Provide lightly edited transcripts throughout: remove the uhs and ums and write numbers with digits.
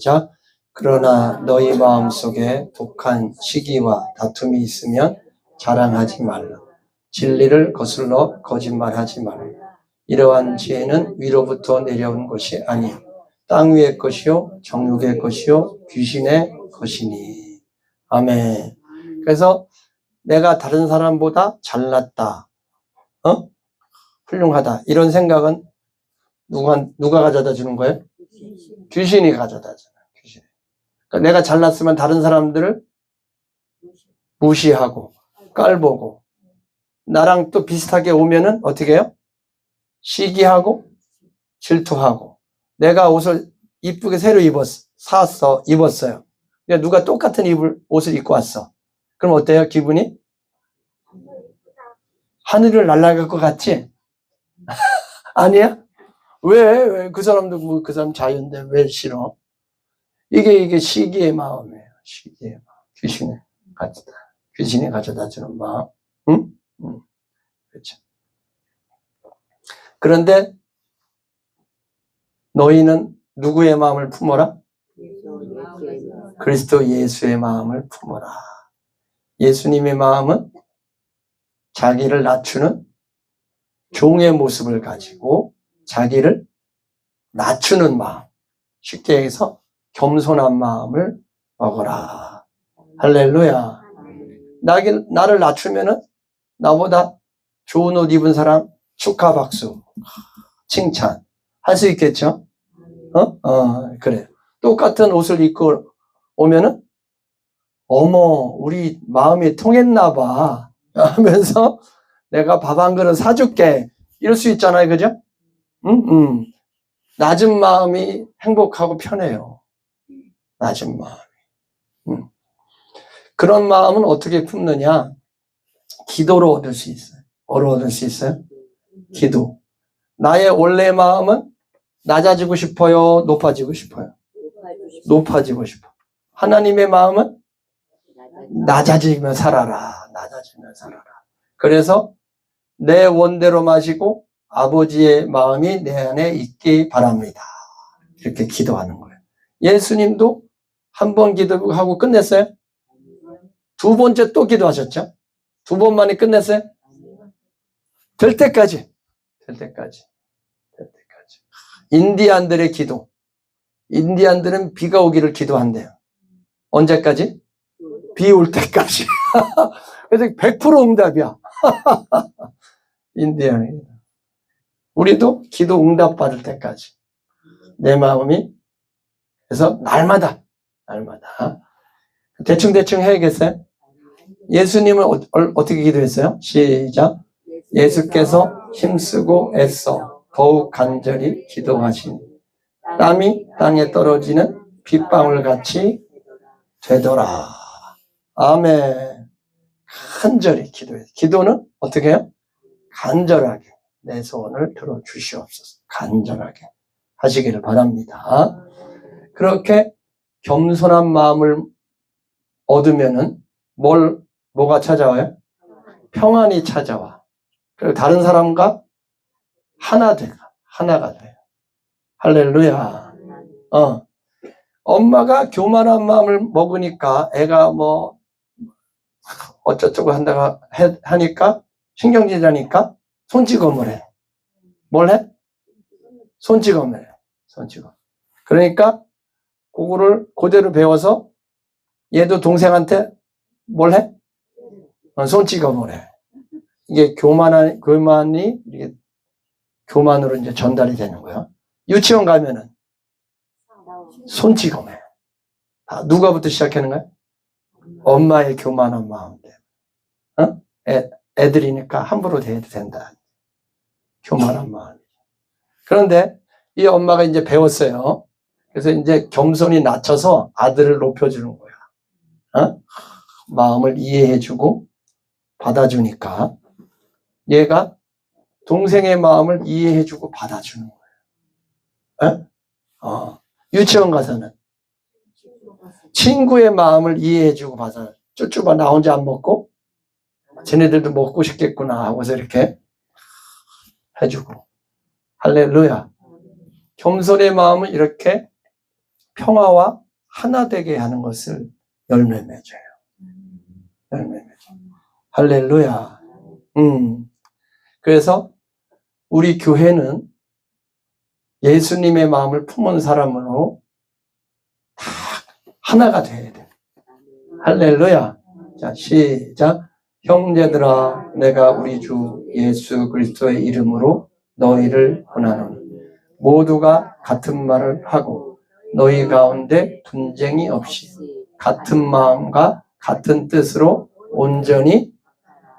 시작. 그러나 너희 마음속에 독한 시기와 다툼이 있으면 자랑하지 말라. 진리를 거슬러 거짓말하지 말라. 이러한 지혜는 위로부터 내려온 것이 아니요 땅 위의 것이요 정욕의 것이요 귀신의 것이니. 아멘. 그래서 내가 다른 사람보다 잘났다, 훌륭하다, 이런 생각은 누가 가져다 주는 거예요? 귀신이 가져다 주는 거예요. 귀신. 그러니까 내가 잘났으면 다른 사람들을 무시하고 깔보고, 나랑 또 비슷하게 오면은 어떻게 해요? 시기하고 질투하고. 내가 옷을 이쁘게 새로 사왔어, 입었어요. 그러니까 누가 똑같은 옷을 입고 왔어. 그럼 어때요? 기분이? 하늘을 날아갈 것 같지? 아니야? 왜? 그 사람도 그 사람 자유인데 왜 싫어? 이게 시기의 마음이에요. 시기의 마음. 귀신이 가져다 주는 마음. 응? 그렇죠. 그런데 너희는 누구의 마음을 품어라? 그리스도 예수의 마음을 품어라. 예수님의 마음은 자기를 낮추는 종의 모습을 가지고 자기를 낮추는 마음, 쉽게 해서 겸손한 마음을 먹어라. 할렐루야. 나를 낮추면은 나보다 좋은 옷 입은 사람 축하 박수, 칭찬 할 수 있겠죠? 그래. 똑같은 옷을 입고 오면은 어머, 우리 마음이 통했나 봐 하면서 내가 밥 한 그릇 사줄게, 이럴 수 있잖아요. 그죠? 낮은 마음이 행복하고 편해요. 낮은 마음이. 그런 마음은 어떻게 품느냐? 기도로 얻을 수 있어요. 뭐로 얻을 수 있어요? 기도. 나의 원래 마음은 낮아지고 싶어요? 높아지고 싶어요? 높아지고 싶어. 하나님의 마음은 낮아지면 살아라. 낮아지면 살아라. 그래서 내 원대로 마시고 아버지의 마음이 내 안에 있기 바랍니다. 이렇게 기도하는 거예요. 예수님도 한 번 기도하고 끝냈어요? 두 번째 또 기도하셨죠? 두 번 만에 끝냈어요? 될 때까지. 인디안들의 기도. 인디안들은 비가 오기를 기도한대요. 언제까지? 비 올 때까지. 그래서 100% 응답이야. 인디안이. 우리도 기도 응답 받을 때까지. 내 마음이. 그래서 날마다. 대충 해야겠어요? 예수님은 어떻게 기도했어요? 시작. 예수께서 힘쓰고 애써 더욱 간절히 기도하시니 땀이 땅에 떨어지는 빗방울 같이 되더라. 아멘. 간절히 기도해요. 기도는 어떻게 해요? 간절하게 내 소원을 들어주시옵소서. 간절하게 하시기를 바랍니다. 그렇게 겸손한 마음을 얻으면은 뭐가 찾아와요? 평안이 찾아와. 그리고 다른 사람과 하나가 돼요. 할렐루야. 엄마가 교만한 마음을 먹으니까 애가 뭐 어쩌고 한다고 하니까 신경질하니까 손찌검을 해. 뭘 해? 손찌검을 해. 손찌검. 그러니까 그거를 그대로 배워서 얘도 동생한테 뭘 해? 손찌검을 해. 이게 교만이 이게 교만으로 이제 전달이 되는 거야. 유치원 가면은 손찌검해. 누가부터 시작하는 거야? 엄마의 교만한 마음 때문에. 애들이니까 함부로 대해도 된다. 교만한 마음. 그런데 이 엄마가 이제 배웠어요. 그래서 이제 겸손히 낮춰서 아들을 높여주는 거야. 마음을 이해해주고 받아주니까 얘가 동생의 마음을 이해해주고 받아주는 거예요. 유치원 가서는 친구의 마음을 이해해주고 받아. 쭈쭈바 나 혼자 안 먹고 쟤네들도 먹고 싶겠구나 하고서 이렇게 해주고. 할렐루야. 겸손의 마음은 이렇게 평화와 하나 되게 하는 것을 열매 맺어요. 열매 맺어요. 할렐루야. 그래서 우리 교회는 예수님의 마음을 품은 사람으로 다 하나가 돼야 돼. 할렐루야. 자, 시작. 형제들아, 내가 우리 주 예수 그리스도의 이름으로 너희를 권하노니 모두가 같은 말을 하고 너희 가운데 분쟁이 없이 같은 마음과 같은 뜻으로 온전히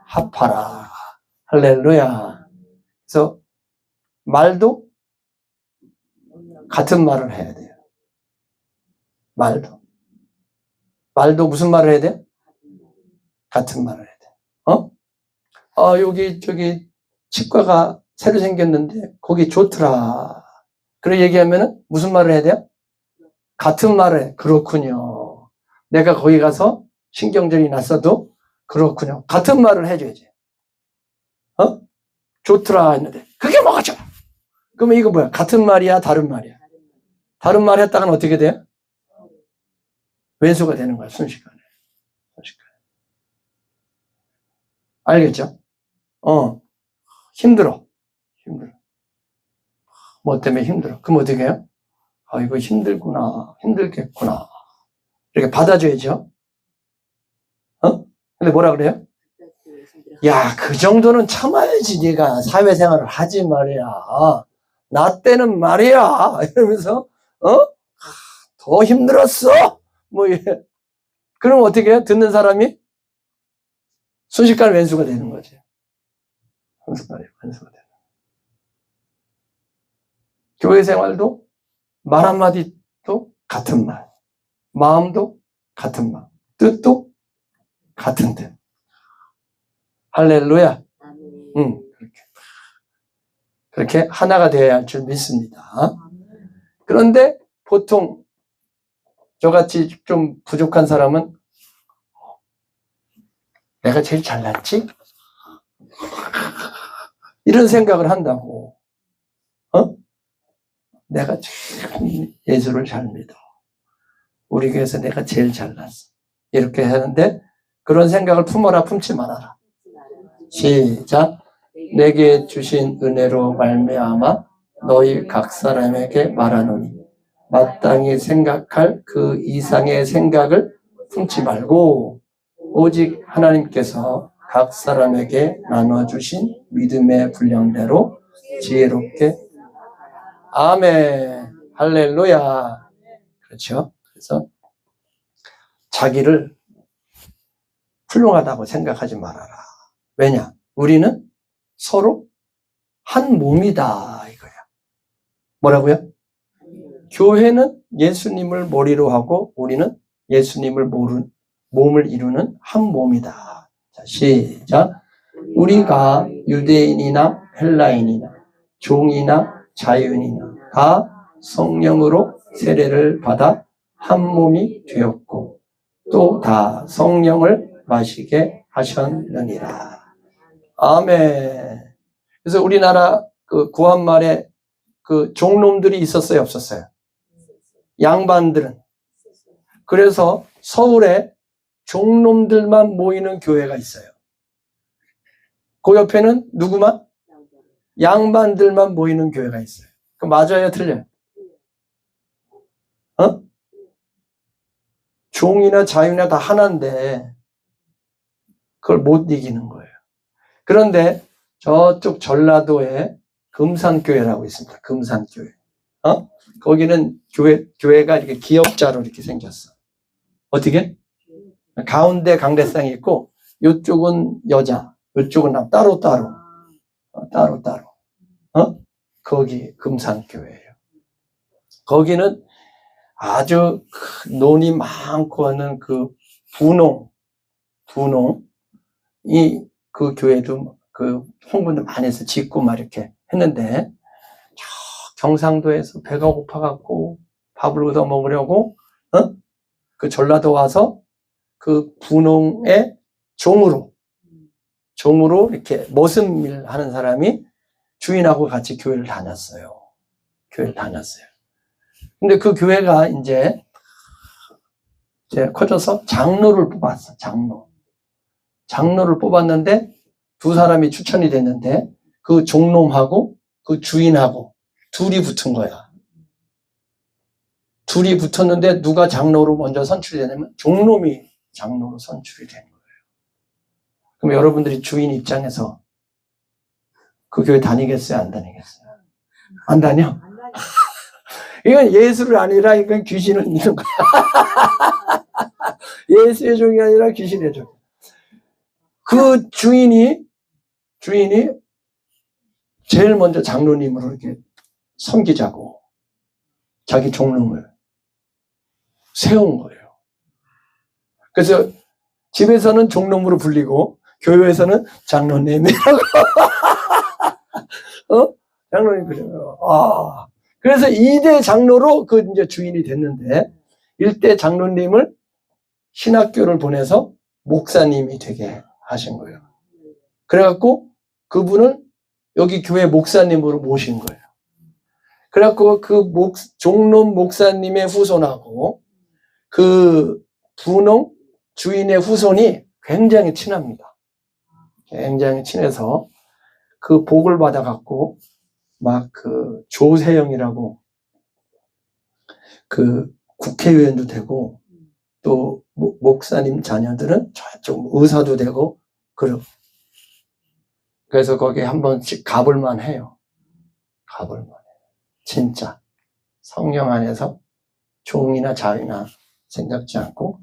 합하라. 할렐루야. 그래서 말도 같은 말을 해야 돼요. 말도 무슨 말을 해야 돼요? 같은 말을 해야 돼요. 여기 저기 치과가 새로 생겼는데 거기 좋더라. 그래 얘기하면은 무슨 말을 해야 돼요? 같은 말을 해. 그렇군요. 내가 거기 가서 신경전이 났어도 그렇군요. 같은 말을 해줘야지. 좋더라 했는데 그게 뭐가 좋아? 그러면 이거 뭐야? 같은 말이야? 다른 말이야? 다른 말 했다가는 어떻게 돼요? 왼수가 되는 거야. 순식간에. 알겠죠? 힘들어. 뭐 때문에 힘들어. 그럼 어떻게 해요? 이거 힘들구나. 힘들겠구나. 이렇게 받아줘야죠. 근데 뭐라 그래요? 야, 그 정도는 참아야지 네가 사회생활을 하지 말이야. 나 때는 말이야. 이러면서 더 힘들었어. 뭐 그럼 어떻게 해요? 듣는 사람이 순식간에 왼수가 되는 거지. 왼수가 되는. 교회 생활도 말 한마디도 같은 말, 마음도 같은 마음, 뜻도 같은 뜻. 할렐루야. 그렇게 하나가 되어야 할 줄 믿습니다. 그런데 보통 저같이 좀 부족한 사람은 내가 제일 잘났지? 이런 생각을 한다고. 내가 제일 예수를 잘 믿어. 우리 교회에서 내가 제일 잘났어. 이렇게 하는데 그런 생각을 품어라 품지 말아라. 시작. 내게 주신 은혜로 말미암아 너희 각 사람에게 말하노니 마땅히 생각할 그 이상의 생각을 품지 말고 오직 하나님께서 각 사람에게 나눠주신 믿음의 분량대로 지혜롭게. 아멘. 할렐루야. 그렇죠? 그래서 자기를 훌륭하다고 생각하지 말아라. 왜냐? 우리는 서로 한 몸이다 이거야. 뭐라고요? 교회는 예수님을 머리로 하고 우리는 예수님을 몸을 이루는 한 몸이다. 자, 시작. 우리가 유대인이나 헬라인이나 종이나 자유인이나 다 성령으로 세례를 받아 한 몸이 되었고 또 다 성령을 마시게 하셨느니라. 아멘. 그래서 우리나라 그 구한말에 그 종놈들이 있었어요, 없었어요? 양반들은. 그래서 서울에 종놈들만 모이는 교회가 있어요. 그 옆에는 누구만? 양반들만 모이는 교회가 있어요. 그 맞아요, 틀려요? 종이나 자유나 다 하나인데 그걸 못 이기는 거예요. 그런데 저쪽 전라도에 금산교회라고 있습니다. 금산교회. 거기는 교회가 이렇게 기역자로 이렇게 생겼어. 어떻게? 가운데 강대상이 있고, 이쪽은 여자, 이쪽은 남, 따로따로. 거기 금산교회예요. 거기는 아주 논이 많고 하는 그 분홍이 그 교회도 그 홍보도 많이 해서 짓고 막 이렇게 했는데, 저 경상도에서 배가 고파갖고 밥을 얻어 먹으려고, 그 전라도 와서 그 분홍의 종으로 이렇게 머슴일 하는 사람이 주인하고 같이 교회를 다녔어요. 근데 그 교회가 이제 커져서 장로를 뽑았어, 장로를 뽑았는데 두 사람이 추천이 됐는데 그 종놈하고 그 주인하고 둘이 붙은 거야. 둘이 붙었는데 누가 장로로 먼저 선출이 되냐면 종놈이 장로로 선출이 된 거예요. 그럼 여러분들이 주인 입장에서 그 교회 다니겠어요? 안 다니겠어요? 안 다녀? 이건 예수를 아니라 이건 귀신을 믿는 거야. 예수의 종이 아니라 귀신의 종. 그 주인이 제일 먼저 장로님으로 이렇게 섬기자고 자기 종놈을 세운 거예요. 그래서 집에서는 종놈으로 불리고 교회에서는 장로님이라고. 장로님 그래요. 그래서 2대 장로로 그 이제 주인이 됐는데 1대 장로님을 신학교를 보내서 목사님이 되게 하신 거예요. 그래갖고 그분을 여기 교회 목사님으로 모신 거예요. 그래갖고 그 종놈 목사님의 후손하고 그 분홍 주인의 후손이 굉장히 친합니다. 굉장히 친해서 그 복을 받아갖고 막 그 조세영이라고 그 국회의원도 되고 또 목사님 자녀들은 저쪽 의사도 되고 그래서 거기에 한 번씩 가볼만 해요. 가볼만 해요. 진짜 성령 안에서 종이나 자유나 생각지 않고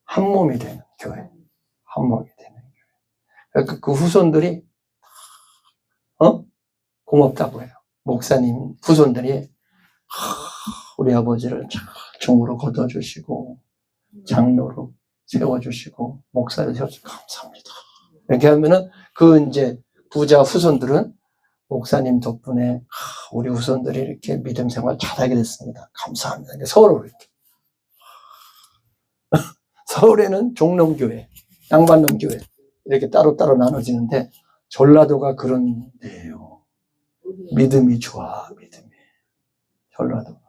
한 몸이 되는 교회. 한 몸이 되는 교회. 그 후손들이 고맙다고 해요. 목사님 후손들이 우리 아버지를 종으로 거둬주시고 장로로 세워주시고 목사를 세워주시고 감사합니다. 이렇게 하면은 그 이제 부자 후손들은 목사님 덕분에 우리 후손들이 이렇게 믿음 생활 잘하게 됐습니다. 감사합니다. 서로 이렇게. 서울에는 종놈교회, 양반놈교회 이렇게 따로따로 나눠지는데 전라도가 그런 데예요. 믿음이 좋아, 믿음이. 전라도가.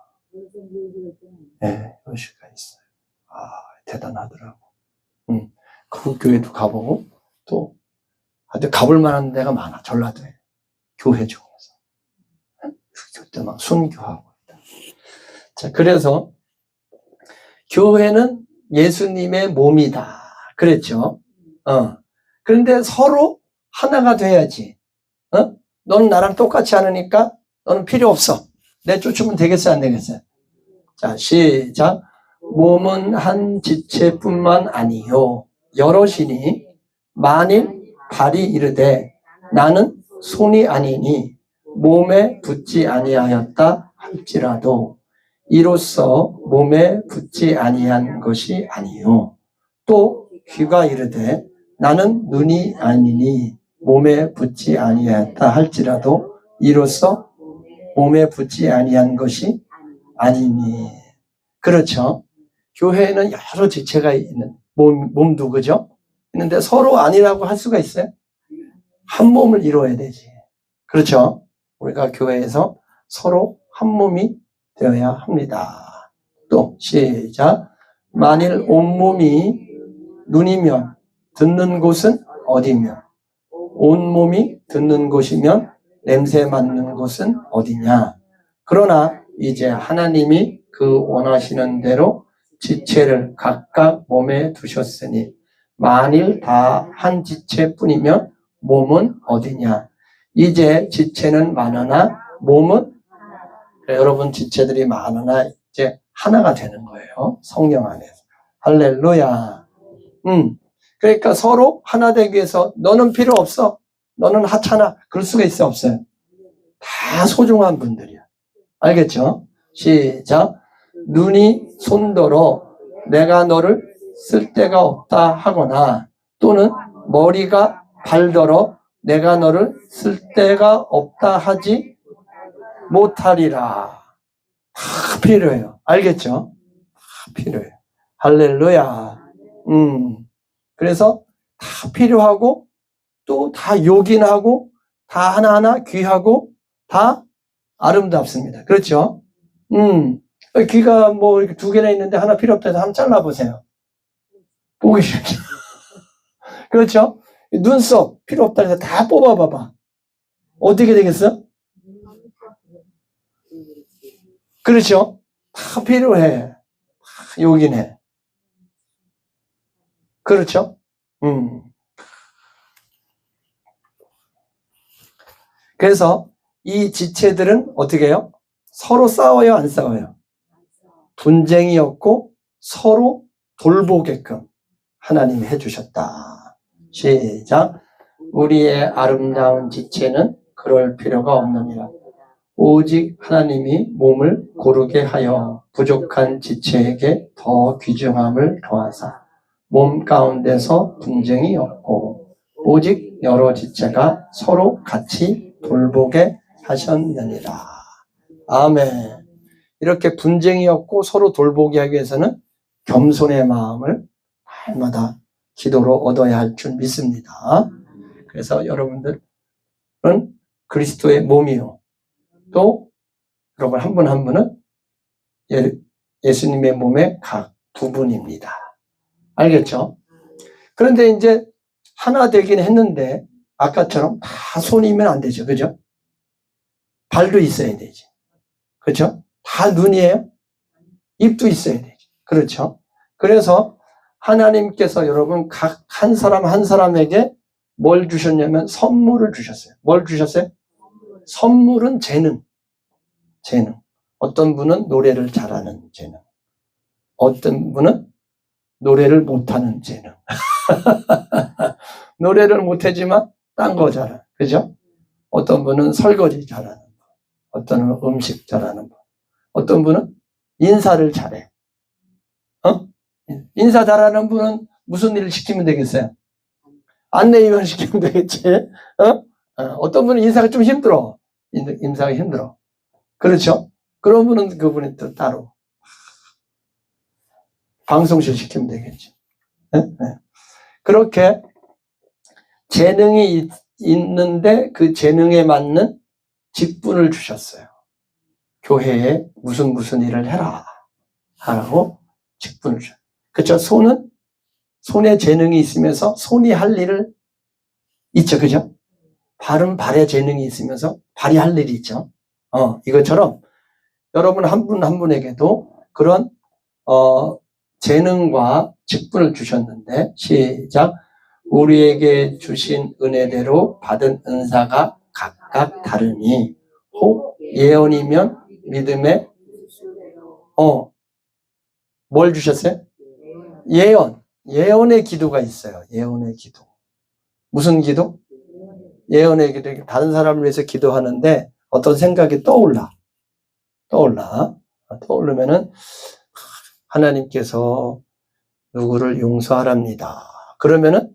네, 여시가 있어요. 대단하더라고. 그 교회도 가보고 또 하여튼 가볼 만한 데가 많아, 전라도에. 교회 중에서. 그때 막 순교하고 있다. 자, 그래서 교회는 예수님의 몸이다. 그랬죠. 그런데 서로 하나가 돼야지. 너는 나랑 똑같이 하니까 너는 필요 없어. 내 쫓으면 되겠어, 안 되겠어요? 자, 시작. 몸은 한 지체뿐만 아니요 여럿이니 만일 발이 이르되 나는 손이 아니니 몸에 붙지 아니하였다 할지라도 이로써 몸에 붙지 아니한 것이 아니요 또 귀가 이르되 나는 눈이 아니니 몸에 붙지 아니하였다 할지라도 이로써 몸에 붙지 아니한 것이 아니니. 그렇죠. 교회에는 여러 지체가 있는 몸도 그죠? 있는데 서로 아니라고 할 수가 있어요? 한 몸을 이루어야 되지. 그렇죠? 우리가 교회에서 서로 한 몸이 되어야 합니다. 또 시작. 만일 온몸이 눈이면 듣는 곳은 어디며 온몸이 듣는 곳이면 냄새 맡는 곳은 어디냐. 그러나 이제 하나님이 그 원하시는 대로 지체를 각각 몸에 두셨으니 만일 다 한 지체뿐이면 몸은 어디냐. 이제 지체는 많으나 몸은 여러분 지체들이 많으나 이제 하나가 되는 거예요. 성령 안에서. 할렐루야. 그러니까 서로 하나 되기 위해서 너는 필요 없어. 너는 하찮아. 그럴 수가 있어, 없어요? 다 소중한 분들이야. 알겠죠? 시작. 눈이 손더러 내가 너를 쓸 데가 없다 하거나 또는 머리가 발더러 내가 너를 쓸 데가 없다 하지 못하리라. 다 필요해요. 알겠죠? 다 필요해요. 할렐루야. 그래서 다 필요하고 또 다 요긴하고 다 하나하나 귀하고 다 아름답습니다. 그렇죠? 귀가 뭐 이렇게 두 개나 있는데 하나 필요 없다 해서 한번 잘라보세요. 보기 싫죠. 그렇죠? 눈썹 필요 없다 해서 다 뽑아봐봐. 어떻게 되겠어? 그렇죠? 다 필요해. 여기네. 그렇죠? 그래서 이 지체들은 어떻게 해요? 서로 싸워요, 안 싸워요? 분쟁이 없고 서로 돌보게끔 하나님이 해주셨다. 시작. 우리의 아름다운 지체는 그럴 필요가 없느니라. 오직 하나님이 몸을 고르게 하여 부족한 지체에게 더 귀중함을 더하사 몸 가운데서 분쟁이 없고 오직 여러 지체가 서로 같이 돌보게 하셨느니라. 아멘. 이렇게 분쟁이 없고 서로 돌보게 하기 위해서는 겸손의 마음을 날마다 기도로 얻어야 할 줄 믿습니다. 그래서 여러분들은 그리스도의 몸이요. 또 여러분 한 분 한 분은 예수님의 몸의 각 부분입니다. 알겠죠? 그런데 이제 하나 되긴 했는데 아까처럼 다 손이면 안 되죠. 그죠? 발도 있어야 되지. 그렇죠? 다 눈이에요? 입도 있어야 되지. 그렇죠? 그래서 하나님께서 여러분 각 한 사람 한 사람에게 뭘 주셨냐면 선물을 주셨어요. 뭘 주셨어요? 선물은 재능. 어떤 분은 노래를 잘하는 재능. 어떤 분은 노래를 못하는 재능. 노래를 못하지만 딴 거 잘하는. 그죠? 어떤 분은 설거지 잘하는 분. 어떤 분은 음식 잘하는 분. 어떤 분은 인사를 잘해. 인사 잘하는 분은 무슨 일을 시키면 되겠어요? 안내위원 시키면 되겠지. 어떤 분은 인사가 좀 힘들어. 인사가 힘들어. 그렇죠? 그런 분은 그분이 또 따로 방송실 시키면 되겠지. 그렇게 재능이 있는데 그 재능에 맞는 직분을 주셨어요. 교회에 무슨 일을 해라 하라고 직분을 주셨어요. 그렇죠? 손에 재능이 있으면서 손이 할 일을 있죠. 그죠? 발에 재능이 있으면서 발이 할 일이 있죠. 이것처럼 여러분 한 분 한 분에게도 그런 재능과 직분을 주셨는데 시작. 우리에게 주신 은혜대로 받은 은사가 각각 다르니 혹 예언이면 믿음에 뭘 주셨어요? 예언의 기도가 있어요. 예언의 기도. 무슨 기도? 예언의 기도. 다른 사람을 위해서 기도하는데 어떤 생각이 떠오르면은 하나님께서 누구를 용서하랍니다. 그러면은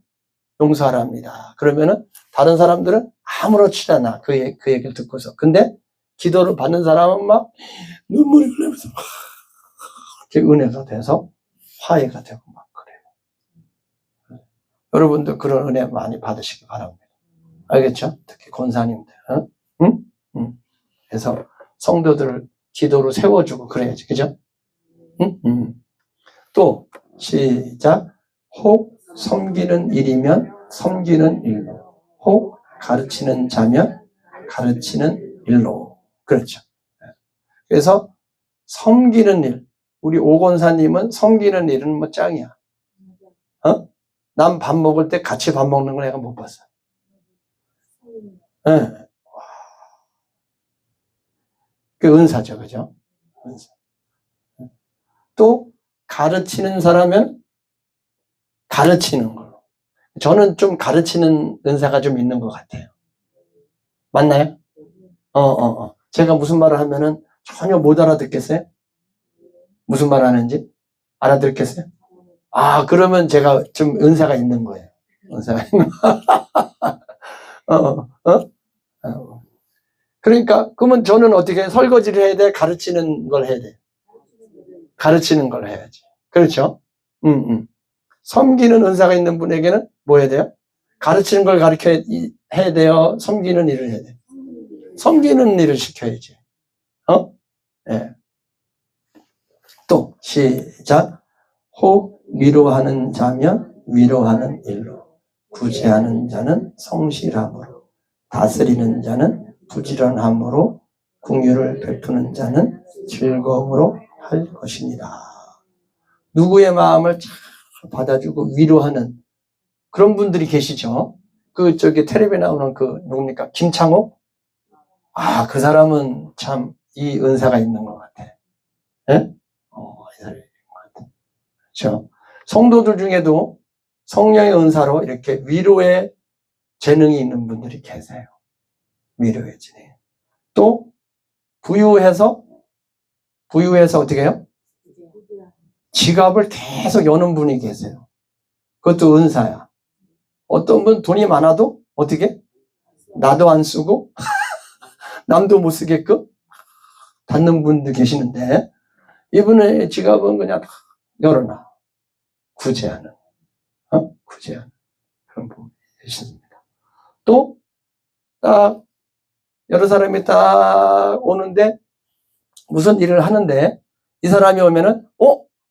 용서하랍니다. 그러면은 다른 사람들은 아무렇지도 않아. 그 얘기를 듣고서. 근데 기도를 받는 사람은 막 눈물이 흘리면서 이렇게 은혜가 돼서 화해가 되고 막 그래요. 여러분도 그런 은혜 많이 받으시기 바랍니다. 알겠죠? 특히 권사님들. 응? 그래서 성도들을 기도로 세워주고 그래야지. 그죠? 또 시작. 혹 섬기는 일이면 섬기는 일로, 혹 가르치는 자면 가르치는 일로. 그렇죠. 그래서 섬기는 일. 우리 오권사님은 섬기는 일은 뭐 짱이야. 난 밥 먹을 때 같이 밥 먹는 걸 내가 못 봤어. 네. 그 은사죠. 그죠? 은사. 또 가르치는 사람은 가르치는 걸로. 저는 좀 가르치는 은사가 좀 있는 것 같아요. 맞나요? 제가 무슨 말을 하면은 전혀 못 알아듣겠어요? 무슨 말 하는지? 알아듣겠어요? 그러면 제가 좀 은사가 있는 거예요. 은사가 있는 그러니까, 그러면 저는 어떻게 설거지를 해야 돼? 가르치는 걸 해야 돼? 가르치는 걸 해야지. 그렇죠? 섬기는 은사가 있는 분에게는 뭐 해야 돼요? 가르치는 걸 해야 돼요? 섬기는 일을 해야 돼요? 섬기는 일을 시켜야지. 네. 또 시작. 혹 위로하는 자면 위로하는 일로, 구제하는 자는 성실함으로, 다스리는 자는 부지런함으로, 긍휼을 베푸는 자는 즐거움으로 할 것이니라. 누구의 마음을 잘 받아주고 위로하는 그런 분들이 계시죠. 텔레비에 나오는 누굽니까? 김창호? 그 사람은 참 이 은사가 있는 것 같아. 예? 이 사람이 있는 것 같아. 그렇죠? 성도들 중에도 성령의 은사로 이렇게 위로의 재능이 있는 분들이 계세요. 위로의 재능. 또 부유해서 어떻게 해요? 지갑을 계속 여는 분이 계세요. 그것도 은사야. 어떤 분 돈이 많아도 어떻게? 나도 안 쓰고 남도 못 쓰게끔 닫는 분도 계시는데, 이분의 지갑은 그냥 열어놔. 구제하는 그런 분이 계십니다. 또 딱 여러 사람이 딱 오는데 무슨 일을 하는데, 이 사람이 오면은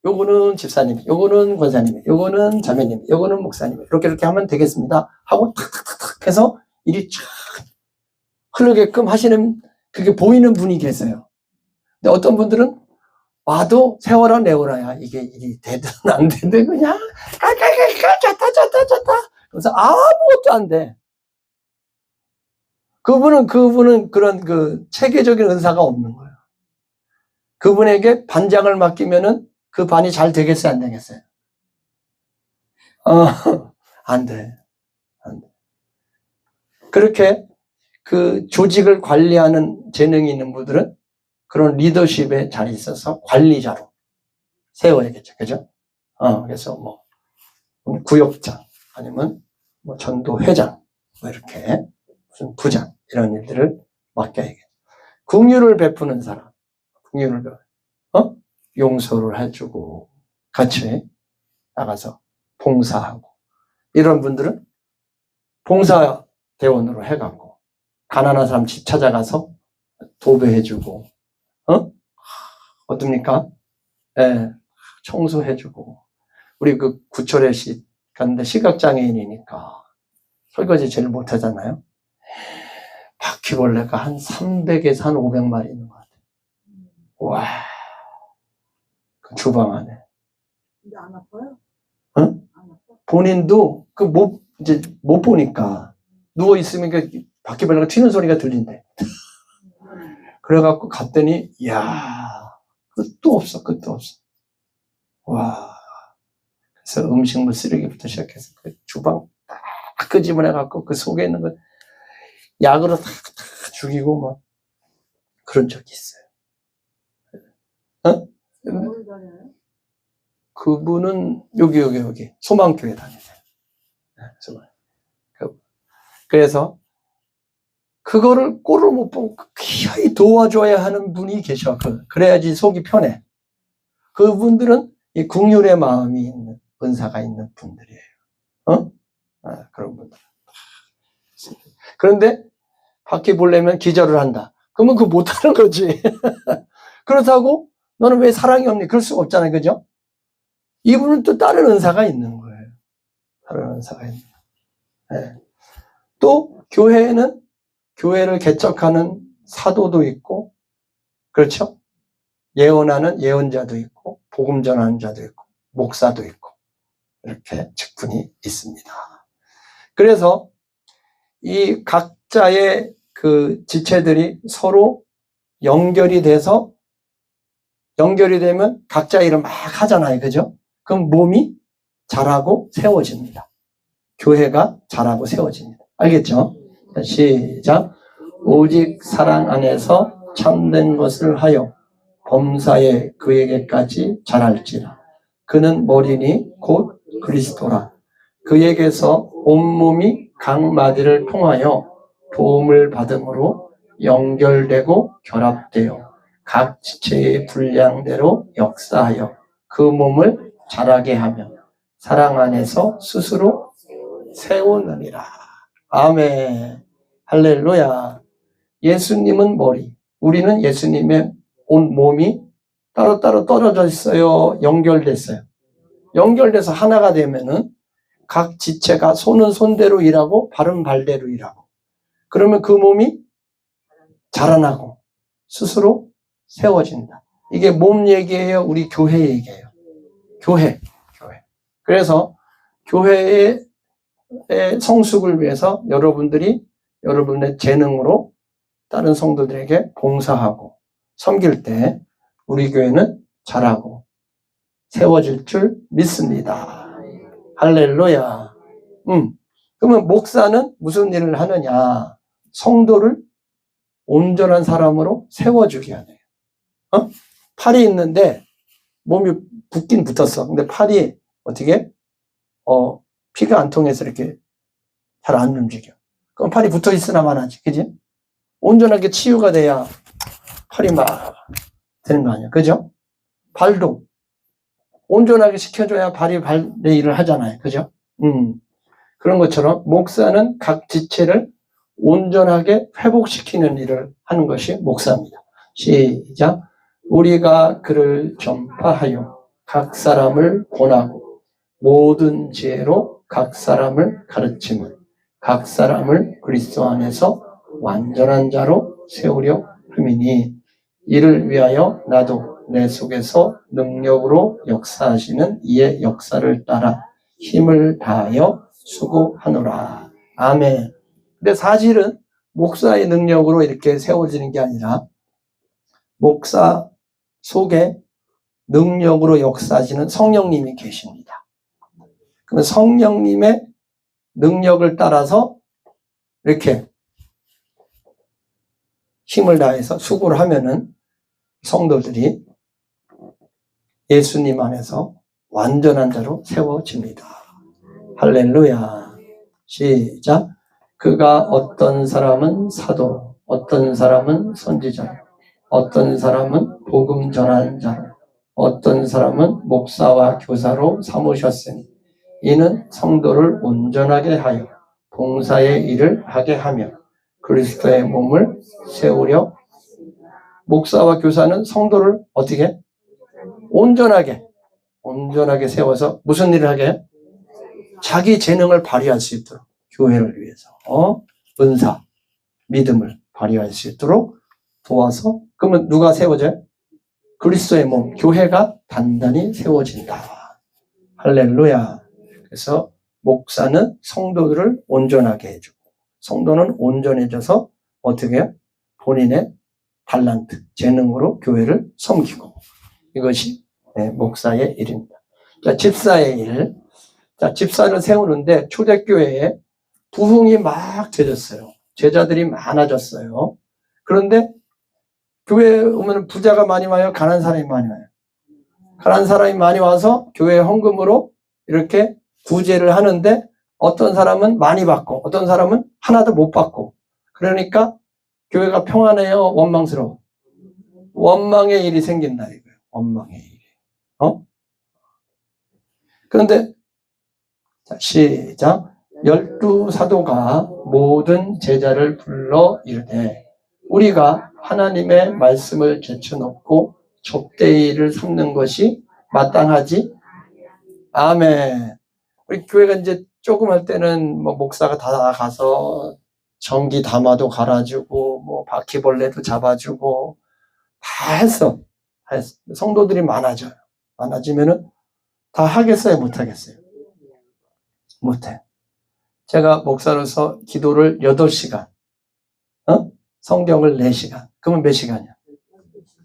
요거는 집사님, 요거는 권사님, 요거는 자매님, 요거는 목사님, 이렇게 하면 되겠습니다 하고 탁탁탁탁 해서 일이 쫙 흐르게끔 하시는, 그게 보이는 분이 계세요. 근데 어떤 분들은 와도 세워라 내워라야 이게 일이 되든 안 되든 그냥 깔깔깔깔 잤다 그래서 아무것도 안 돼. 그분은 그런 체계적인 은사가 없는 거예요. 그분에게 반장을 맡기면은 그 반이 잘 되겠어요, 안 되겠어요? 안 돼. 그렇게 그 조직을 관리하는 재능이 있는 분들은 그런 리더십에 잘 있어서 관리자로 세워야겠죠. 그죠? 그래서 구역장, 아니면 전도회장, 이렇게 무슨 부장, 이런 일들을 맡겨야겠죠. 긍휼을 베푸는 사람, 용서를 해주고, 같이 나가서 봉사하고, 이런 분들은 봉사대원으로 해갖고, 가난한 사람 집 찾아가서 도배해주고, 어떻습니까? 예, 청소해주고. 우리 구철에 갔는데 시각장애인이니까 설거지 제일 못하잖아요. 바퀴벌레가 한 300에서 한 500마리 있는 것 같아요. 와, 그 주방 안에. 근데 안 아파요? 응? 안 아파? 본인도 이제 못 보니까 누워 있으면 바퀴벌레가 튀는 소리가 들린대. 그래갖고 갔더니, 이야, 끝도 없어. 와. 그래서 음식물 쓰레기부터 시작해서 그 주방 딱 끄집어내갖고 그 속에 있는 거 약으로 다 죽이고 막 그런 적이 있어요. 뭘 다녀요? 그분은 여기 소망교회 다니세요. 그래서 그거를 꼴을 못 보고 기어이 도와줘야 하는 분이 계셔. 그래야지 속이 편해. 그분들은 이 긍휼의 마음이 있는, 은사가 있는 분들이에요. 그런 분들. 그런데 바퀴벌레면 기절을 한다. 그러면 그거 못하는 거지. 그렇다고 너는 왜 사랑이 없니? 그럴 수가 없잖아요. 그죠? 이분은 또 다른 은사가 있는 거예요. 다른 은사가 있는 거예요. 네. 또 교회를 개척하는 사도도 있고, 그렇죠? 예언하는 예언자도 있고, 복음 전하는 자도 있고, 목사도 있고, 이렇게 직분이 있습니다. 그래서 이 각자의 그 지체들이 서로 연결이 되면 각자 일을 막 하잖아요. 그죠? 그럼 몸이 자라고 세워집니다. 교회가 자라고 세워집니다. 알겠죠? 시작. 오직 사랑 안에서 참된 것을 하여 범사에 그에게까지 자랄지라. 그는 머리니 곧 그리스도라. 그에게서 온몸이 각 마디를 통하여 도움을 받음으로 연결되고 결합되어 각 지체의 분량대로 역사하여 그 몸을 자라게 하며 사랑 안에서 스스로 세우느니라. 아멘. 할렐루야. 예수님은 머리, 우리는 예수님의 온 몸이 따로따로 떨어져 있어요? 연결됐어요? 연결돼서 하나가 되면은 각 지체가 손은 손대로 일하고 발은 발대로 일하고 그러면 그 몸이 자라나고 스스로 세워진다. 이게 몸 얘기예요? 우리 교회 얘기예요? 교회. 그래서 교회의 성숙을 위해서 여러분들이 여러분의 재능으로 다른 성도들에게 봉사하고 섬길 때 우리 교회는 자라고 세워질 줄 믿습니다. 할렐루야. 그러면 목사는 무슨 일을 하느냐? 성도를 온전한 사람으로 세워주게 하네요. 팔이 있는데 몸이 붙긴 붙었어. 근데 팔이 어떻게? 피가 안 통해서 이렇게 잘 안 움직여. 그럼 팔이 붙어 있으나 마나지. 그지? 온전하게 치유가 돼야 팔이 막 되는 거 아니야. 그죠? 발도 온전하게 시켜줘야 발이 발의 일을 하잖아요. 그죠? 그런 것처럼 목사는 각 지체를 온전하게 회복시키는 일을 하는 것이 목사입니다. 시작. 우리가 그를 전파하여 각 사람을 권하고 모든 지혜로 각 사람을 가르치면 각 사람을 그리스도 안에서 완전한 자로 세우려 함이니 이를 위하여 나도 내 속에서 능력으로 역사하시는 이의 역사를 따라 힘을 다하여 수고하노라. 아멘. 근데 사실은 목사의 능력으로 이렇게 세워지는 게 아니라 목사 속에 능력으로 역사하시는 성령님이 계십니다. 그러면 성령님의 능력을 따라서 이렇게 힘을 다해서 수고를 하면은 성도들이 예수님 안에서 완전한 자로 세워집니다. 할렐루야. 시작. 그가 어떤 사람은 사도로, 어떤 사람은 선지자로, 어떤 사람은 복음 전하는 자로, 어떤 사람은 목사와 교사로 삼으셨으니 이는 성도를 온전하게 하여 봉사의 일을 하게 하며 그리스도의 몸을 세우려. 목사와 교사는 성도를 어떻게? 온전하게 세워서 무슨 일을 하게 해요? 자기 재능을 발휘할 수 있도록 교회를 위해서 은사, 믿음을 발휘할 수 있도록 도와서 그러면 누가 세워져요? 그리스도의 몸, 교회가 단단히 세워진다. 할렐루야. 그래서 목사는 성도들을 온전하게 해주고 성도는 온전해져서 어떻게 해요? 본인의 달란트, 재능으로 교회를 섬기고 이것이 목사의 일입니다. 자, 집사의 일. 자, 집사를 세우는데 초대교회에 부흥이 막 되졌어요. 제자들이 많아졌어요. 그런데 교회에 오면 부자가 많이 와요? 가난한 사람이 많이 와요? 가난한 사람이 많이 와서 교회 헌금으로 이렇게 구제를 하는데 어떤 사람은 많이 받고 어떤 사람은 하나도 못 받고 그러니까 교회가 평안해요? 원망스러워? 원망의 일이 생긴다 이거예요. 원망의 일이. 그런데 자, 시작. 12사도가 모든 제자를 불러 이르되 우리가 하나님의 말씀을 제쳐놓고 접대일을 삼는 것이 마땅하지? 아멘. 우리 교회가 이제 조금 할 때는 뭐 목사가 다 가서 전기 담아도 갈아주고 뭐 바퀴벌레도 잡아주고 다 했어. 성도들이 많아져요. 많아지면은 다 하겠어요? 못 하겠어요? 못해. 제가 목사로서 기도를 8시간, 성경을 4시간. 그러면 몇 시간이야?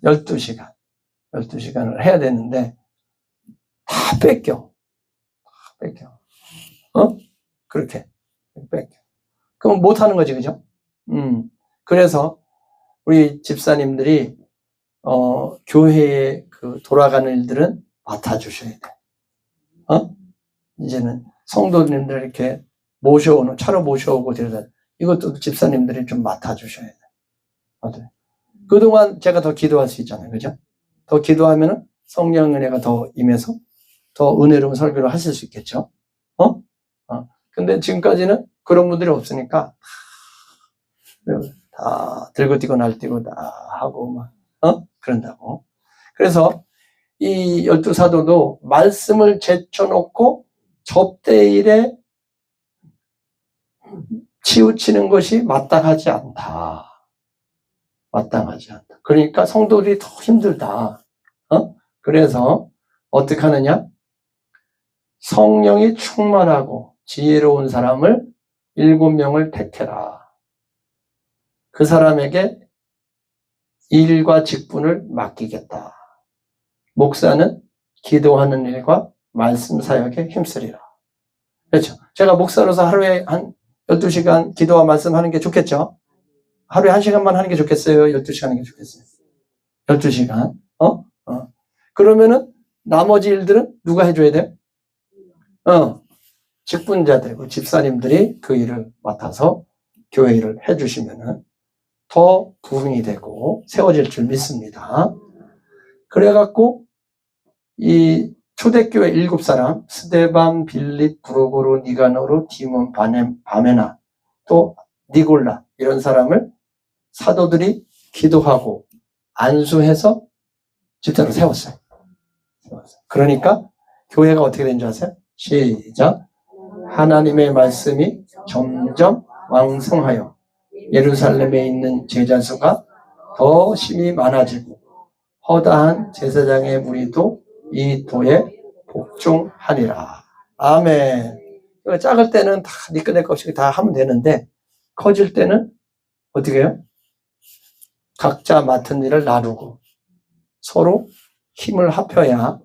12시간. 12시간을 해야 되는데 다 뺏겨. 그렇게 뺏겨. 그럼 못 하는 거지, 그죠? 그래서 우리 집사님들이 교회에 그 돌아가는 일들은 맡아주셔야 돼. 이제는 성도님들 이렇게 차로 모셔오고 데려다 이것도 집사님들이 좀 맡아주셔야 돼. 맞아요. 그동안 제가 더 기도할 수 있잖아요. 그죠? 더 기도하면은 성령 은혜가 더 임해서 더 은혜로운 설교를 하실 수 있겠죠? 근데 지금까지는 그런 분들이 없으니까 다 들고 뛰고 날뛰고 다 하고 막 그런다고. 그래서 이 12사도도 말씀을 제쳐놓고 접대일에 치우치는 것이 마땅하지 않다. 마땅하지 않다. 그러니까 성도들이 더 힘들다. 그래서 어떻게 하느냐? 성령이 충만하고 지혜로운 사람을 7명을 택해라. 그 사람에게 일과 직분을 맡기겠다. 목사는 기도하는 일과 말씀 사역에 힘쓰리라. 그렇죠. 제가 목사로서 하루에 한 12시간 기도와 말씀하는 게 좋겠죠? 하루에 1시간만 하는 게 좋겠어요? 12시간 하는 게 좋겠어요? 12시간. 그러면은 나머지 일들은 누가 해줘야 돼요? 직분자들, 집사님들이 그 일을 맡아서 교회 일을 해주시면은 더 부흥이 되고 세워질 줄 믿습니다. 그래갖고 이 초대교회 7사람 스데반, 빌립, 브로고로, 니가노로, 디몬, 바메나 또 니골라 이런 사람을 사도들이 기도하고 안수해서 집사로 세웠어요. 그러니까 교회가 어떻게 된 줄 아세요? 시작. 하나님의 말씀이 점점 왕성하여 예루살렘에 있는 제자 수가 더 심히 많아지고 허다한 제사장의 무리도 이 도에 복종하니라. 아멘. 작을 때는 다 니꺼내꺼 없이 다 하면 되는데 커질 때는 어떻게 해요? 각자 맡은 일을 나누고 서로 힘을 합해야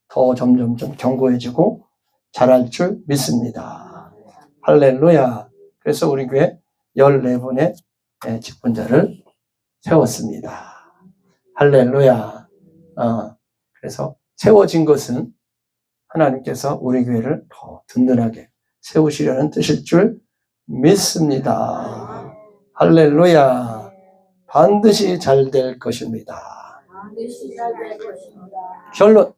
더 점점 견고해지고 잘할 줄 믿습니다. 할렐루야. 그래서 우리 교회 14분의 직분자를 세웠습니다. 할렐루야. 그래서 세워진 것은 하나님께서 우리 교회를 더 든든하게 세우시려는 뜻일 줄 믿습니다. 할렐루야. 반드시 잘 될 것입니다. 결론.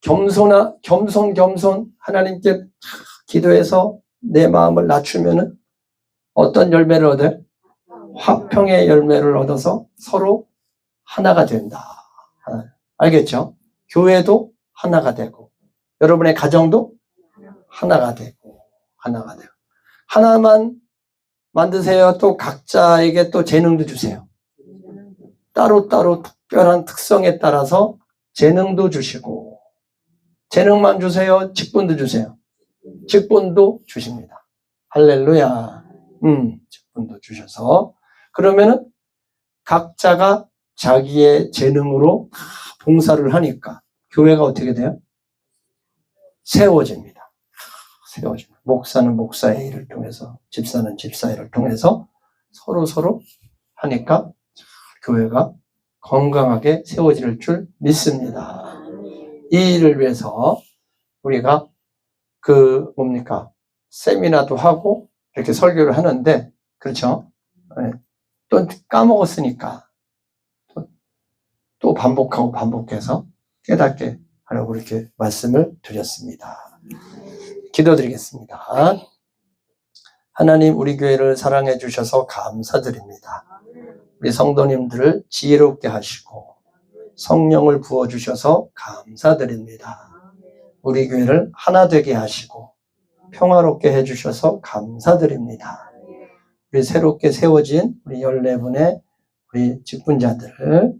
겸손 하나님께 기도해서 내 마음을 낮추면은 어떤 열매를 얻어요? 화평의 열매를 얻어서 서로 하나가 된다. 알겠죠? 교회도 하나가 되고 여러분의 가정도 하나가 되고 하나만 만드세요. 또 각자에게 또 재능도 주세요. 따로따로 특별한 특성에 따라서 재능도 주시고 재능만 주세요? 직분도 주세요? 직분도 주십니다. 할렐루야. 직분도 주셔서 그러면은 각자가 자기의 재능으로 봉사를 하니까 교회가 어떻게 돼요? 세워집니다. 목사는 목사의 일을 통해서 집사는 집사의 일을 통해서 서로 하니까 교회가 건강하게 세워질 줄 믿습니다. 이 일을 위해서 우리가 세미나도 하고 이렇게 설교를 하는데 그렇죠? 또 까먹었으니까 또 반복해서 깨닫게 하려고 이렇게 말씀을 드렸습니다. 기도드리겠습니다. 하나님 우리 교회를 사랑해 주셔서 감사드립니다. 우리 성도님들을 지혜롭게 하시고 성령을 부어주셔서 감사드립니다. 우리 교회를 하나 되게 하시고 평화롭게 해주셔서 감사드립니다. 우리 새롭게 세워진 우리 14분의 우리 직분자들을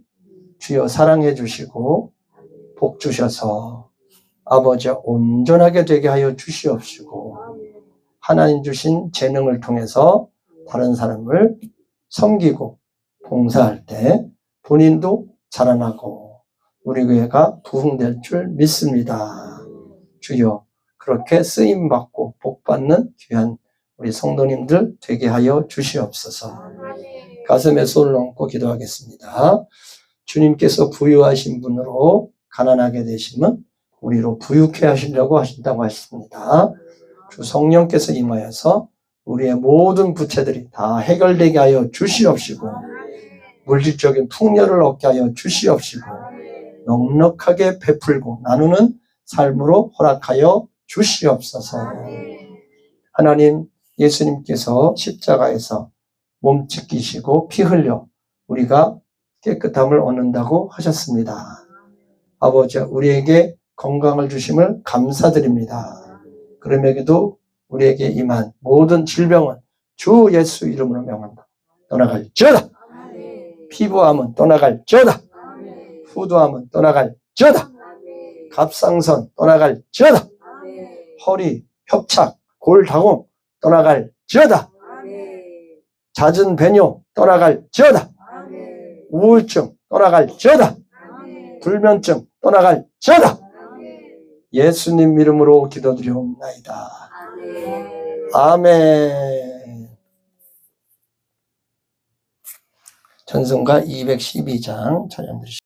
주여 사랑해 주시고 복 주셔서 아버지 온전하게 되게 하여 주시옵시고 하나님 주신 재능을 통해서 다른 사람을 섬기고 봉사할 때 본인도 자라나고 우리 교회가 부흥될 줄 믿습니다. 주여 그렇게 쓰임받고 복받는 귀한 우리 성도님들 되게 하여 주시옵소서. 가슴에 손을 얹고 기도하겠습니다. 주님께서 부유하신 분으로 가난하게 되시면 우리로 부유케 하시려고 하신다고 하십니다. 주 성령께서 임하여서 우리의 모든 부채들이 다 해결되게 하여 주시옵시고 물질적인 풍요를 얻게 하여 주시옵시고 넉넉하게 베풀고 나누는 삶으로 허락하여 주시옵소서. 하나님 예수님께서 십자가에서 몸 찢기시고 피 흘려 우리가 깨끗함을 얻는다고 하셨습니다. 아버지 우리에게 건강을 주심을 감사드립니다. 그럼에도 우리에게 임한 모든 질병은 주 예수 이름으로 명한다. 떠나갈지어다. 피부암은 떠나갈지어다. 후두암은 떠나갈지어다. 갑상선 떠나갈지어다. 허리, 협착, 골다공 떠나갈지어다. 잦은 배뇨 떠나갈지어다. 우울증 떠나갈지어다. 불면증 떠나갈지어다. 예수님 이름으로 기도드리옵나이다. 아멘. 전송가 212장 찬양 드리시죠.